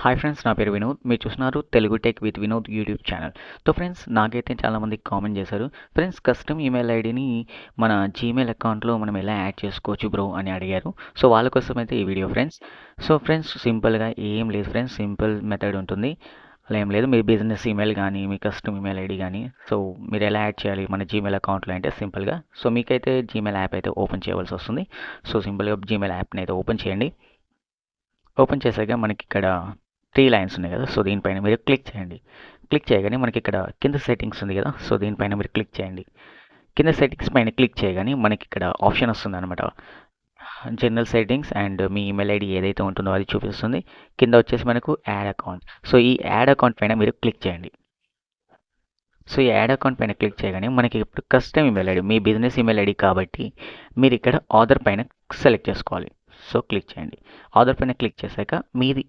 Hi friends, నా పేరు వినోద్. మీరు చూస్తున్నారు Telugu tech with Vinod YouTube channel. So friends, నాకైతే చాలామంది కామెంట్ చేశారు. ఫ్రెండ్స్, కస్టమ్ ఈమెయిల్ ఐడిని మన జీమెయిల్ అకౌంట్లో మనం ఎలా యాడ్ చేసుకోవచ్చు బ్రో అని అడిగారు. సో వాళ్ళ కోసం అయితే ఈ వీడియో ఫ్రెండ్స్. సో ఫ్రెండ్స్, సింపుల్గా ఏం లేదు ఫ్రెండ్స్, సింపుల్ మెథడ్ ఉంటుంది. అలా ఏం లేదు, మీ బిజినెస్ ఈమెయిల్ కానీ మీ కస్టమ్ ఈమెయిల్ ఐడి కానీ సో మీరు ఎలా యాడ్ చేయాలి మన జీమెయిల్ అకౌంట్లో అంటే సింపుల్గా. సో మీకైతే జీమెయిల్ యాప్ అయితే ఓపెన్ చేయవలసి వస్తుంది. సో సింపుల్గా జీమెయిల్ యాప్ని అయితే ఓపెన్ చేయండి. ఓపెన్ చేశాక మనకి ఇక్కడ 3 లైన్స్ ఉన్నాయి కదా, సో దీనిపైన మీరు క్లిక్ చేయండి. క్లిక్ చేయగానే మనకి ఇక్కడ కింద సెట్టింగ్స్ ఉంది కదా, సో దీనిపైన మీరు క్లిక్ చేయండి. కింద సెట్టింగ్స్ పైన క్లిక్ చేయగానే మనకి ఇక్కడ ఆప్షన్ వస్తుంది అనమాట. General settings and me email ID ఏదైతే ఉంటుందో అది చూపిస్తుంది. కింద వచ్చేసి మనకు యాడ్ అకౌంట్. సో ఈ యాడ్ అకౌంట్ పైన మీరు క్లిక్ చేయండి. సో ఈ యాడ్ అకౌంట్ పైన క్లిక్ చేయగానే మనకి ఇప్పుడు కస్టమ్ ఈమెయిల్ ఐడి, మీ బిజినెస్ ఈమెయిల్ ఐడి కాబట్టి మీరు ఇక్కడ ఆర్డర్ పైన సెలెక్ట్ చేసుకోవాలి. సో క్లిక్ చేయండి. ఆర్డర్ పైన క్లిక్ చేశాక మీది